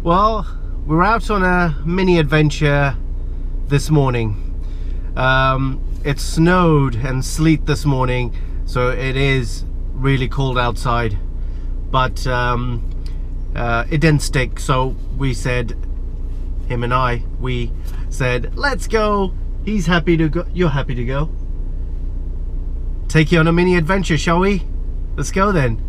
Well, we're out on a mini adventure this morning. It snowed and sleet this morning, so it is really cold outside, but it didn't stick, so we said, him and I, we said, let's go. He's happy to go, you're happy to go. Take you on a mini adventure, shall we? Let's go then.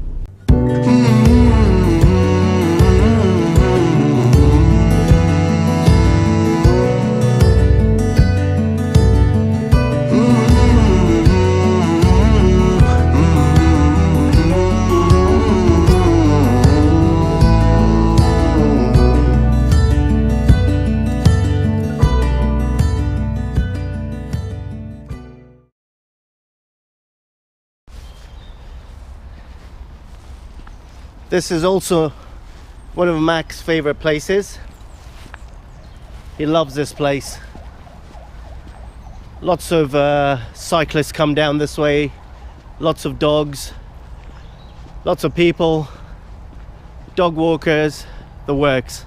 This is also one of Mac's favorite places. He loves this place. Lots of cyclists come down this way, lots of dogs, lots of people, dog walkers, the works.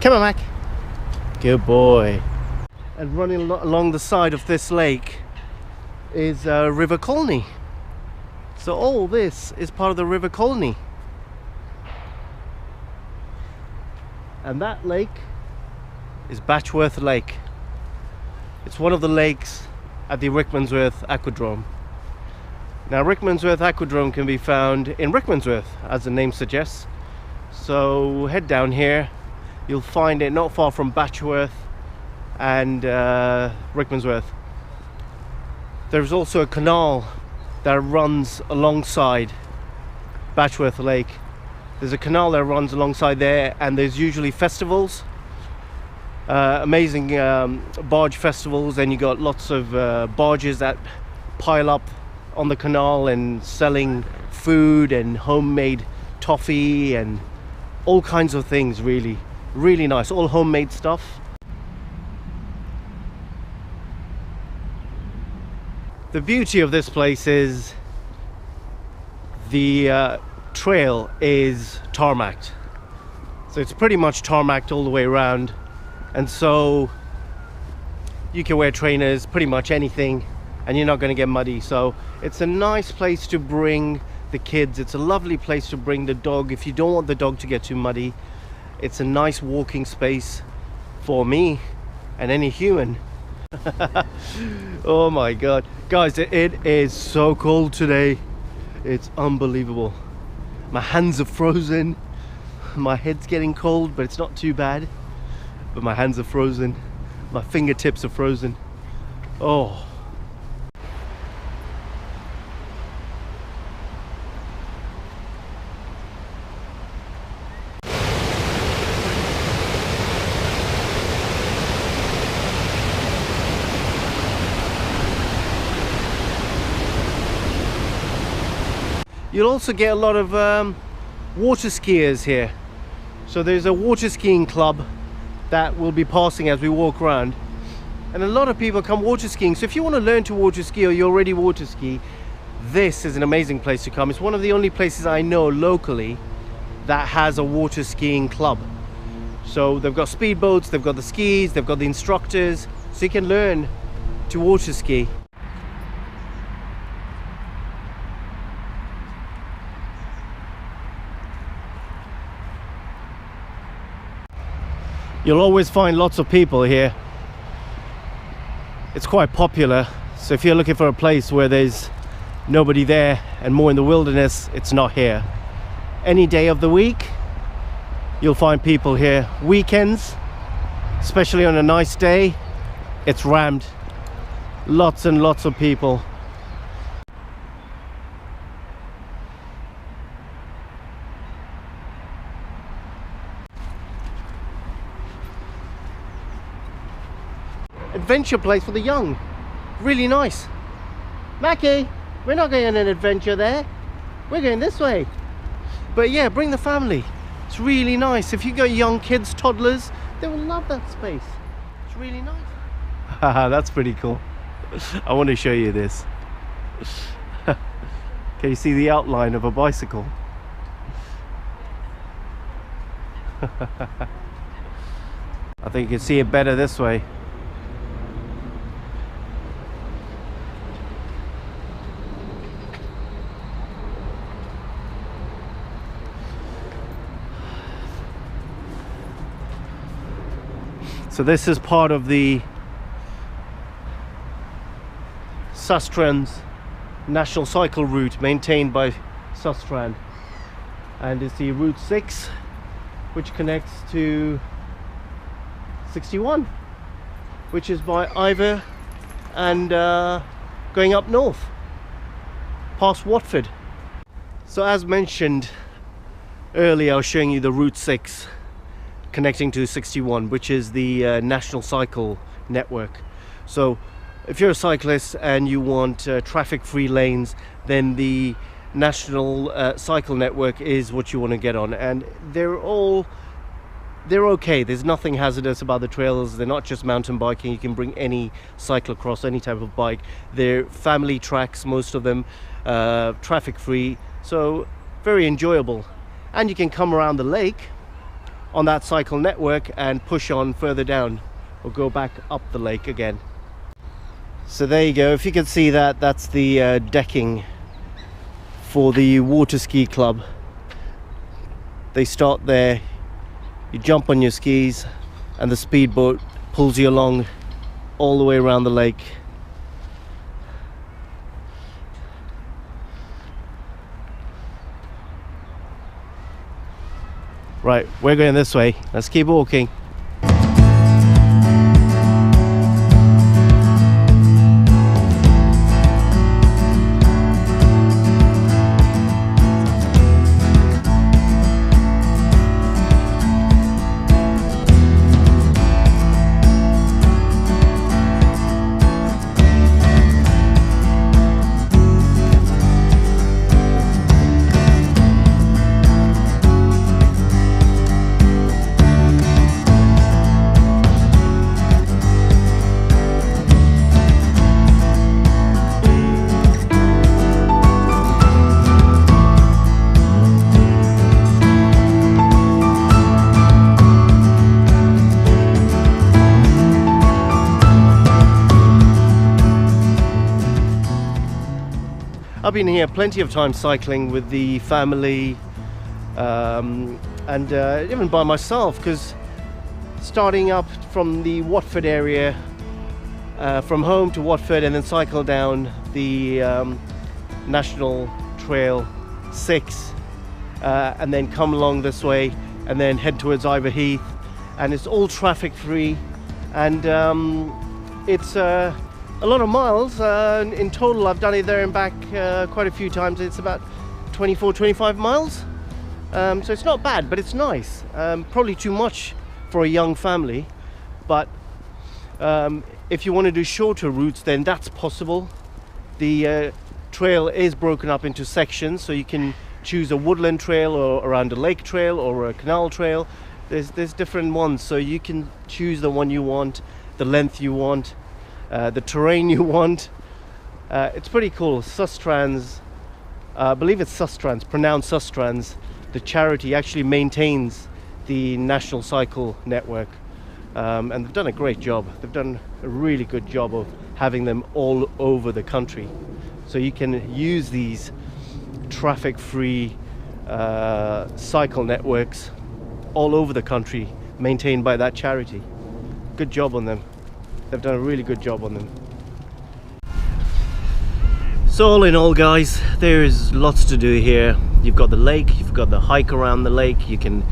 Come on, Mac. Good boy. And running along the side of this lake is River Colony. So all this is part of the River Colony. And that lake is Batchworth Lake. It's one of the lakes at the Rickmansworth Aquadrome. Now, Rickmansworth Aquadrome can be found in Rickmansworth, as the name suggests. So head down here. You'll find it not far from Batchworth and Rickmansworth. There's also a canal that runs alongside Batchworth Lake. There's a canal that runs alongside there, and there's usually festivals, amazing barge festivals, and you got lots of barges that pile up on the canal and selling food and homemade toffee and all kinds of things. Really nice, all homemade stuff. The beauty of this place is the trail is tarmacked, so it's pretty much tarmacked all the way around, and so you can wear trainers, pretty much anything, and you're not going to get muddy. So it's a nice place to bring the kids. It's a lovely place to bring the dog if you don't want the dog to get too muddy. It's a nice walking space for me and any human. Oh my god, guys, it is so cold today. It's unbelievable. My hands are frozen, my head's getting cold, but it's not too bad. But my hands are frozen, my fingertips are frozen. Oh. You'll also get a lot of water skiers here. So there's a water skiing club that will be passing as we walk around, and a lot of people come water skiing. So if you want to learn to water ski, or you already water ski, this is an amazing place to come. It's one of the only places I know locally that has a water skiing club. So they've got speedboats, they've got the skis, they've got the instructors, so you can learn to water ski. You'll always find lots of people here. It's quite popular, so if you're looking for a place where there's nobody there and more in the wilderness, it's not here. Any day of the week you'll find people here. Weekends, especially on a nice day, it's rammed. Lots and lots of people. adventure place for the young. Really nice. Mackie, we're not going on an adventure there. We're going this way. But yeah, bring the family. It's really nice. If you got young kids, toddlers, they will love that space. It's really nice. That's pretty cool. I want to show you this. Can you see the outline of a bicycle? I think you can see it better this way. So this is part of the Sustrans National Cycle Route maintained by Sustrand, and it's the Route 6 which connects to 61, which is by Ivor and going up north past Watford. So as mentioned earlier, I was showing you the Route 6 connecting to 61, which is the National Cycle Network. So if you're a cyclist and you want traffic-free lanes, then the National Cycle Network is what you want to get on, and they're okay. There's nothing hazardous about the trails. They're not just mountain biking. You can bring any cyclocross, any type of bike. They're family tracks, most of them, traffic-free, so very enjoyable. And you can come around the lake on that cycle network and push on further down or go back up the lake again. So there you go. If you can see that, that's the decking for the Waterski club. They start there, you jump on your skis, and the speedboat pulls you along all the way around the lake. Right, we're going this way. Let's keep walking. I've been here plenty of times cycling with the family and even by myself, because starting up from the Watford area, from home to Watford, and then cycle down the National Trail 6 and then come along this way and then head towards Ivor Heath, and it's all traffic free, and it's a lot of miles. In total I've done it there and back quite a few times. It's about 24-25 miles, so it's not bad, but it's nice. Probably too much for a young family, but if you want to do shorter routes, then that's possible. The trail is broken up into sections, so you can choose a woodland trail or around a lake trail or a canal trail. There's different ones, so you can choose the one you want, the length you want, the terrain you want. It's pretty cool. Sustrans, I believe it's Sustrans, pronounced Sustrans, the charity actually maintains the National Cycle Network, and they've done a great job. They've done a really good job of having them all over the country, so you can use these traffic-free cycle networks all over the country, maintained by that charity. Good job on them. They've done a really good job on them. So all in all, guys, there is lots to do here. You've got the lake, you've got the hike around the lake, you can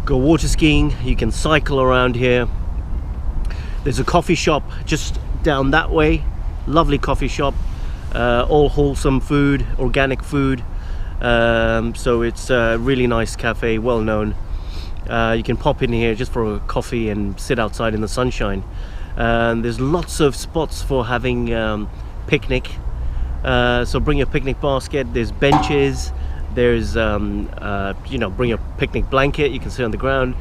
go water skiing, you can cycle around here. There's a coffee shop just down that way, lovely coffee shop, all wholesome food, organic food, so it's a really nice cafe, well known. You can pop in here just for a coffee and sit outside in the sunshine. and there's lots of spots for having picnic. So bring your picnic basket. There's benches. There's you know, bring a picnic blanket. You can sit on the ground.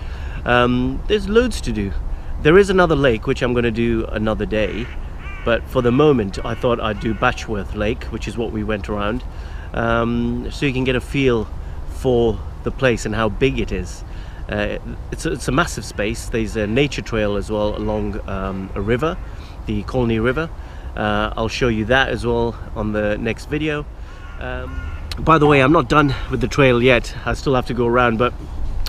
There's loads to do. There is another lake which I'm going to do another day, but for the moment I thought I'd do Batchworth Lake, which is what we went around, so you can get a feel for the place and how big it is. It's a massive space. There's a nature trail as well along a river, the Colney River. I'll show you that as well on the next video. By the way, I'm not done with the trail yet. I still have to go around, but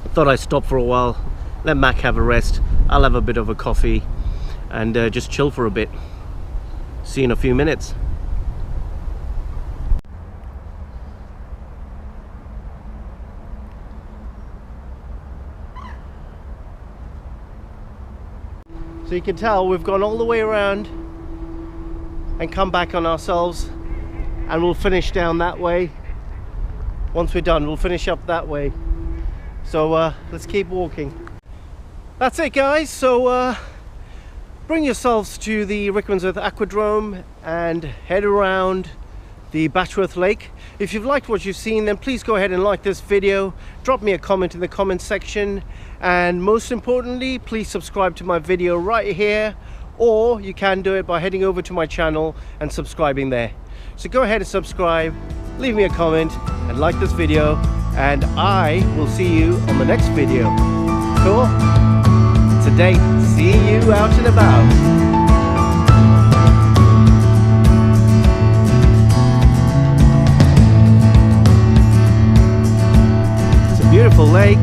I thought I'd stop for a while, let Mac have a rest. I'll have a bit of a coffee and just chill for a bit. See you in a few minutes. So you can tell we've gone all the way around and come back on ourselves, and we'll finish down that way. Once we're done, we'll finish up that way. So let's keep walking. That's it, guys. So bring yourselves to the Rickmansworth Aquadrome and head around the Batchworth Lake. If you've liked what you've seen, then please go ahead and like this video, drop me a comment in the comment section, and most importantly, please subscribe to my video right here, or you can do it by heading over to my channel and subscribing there. So go ahead and subscribe, leave me a comment and like this video, and I will see you on the next video. Cool? Today, seeing you out and about. Beautiful lake.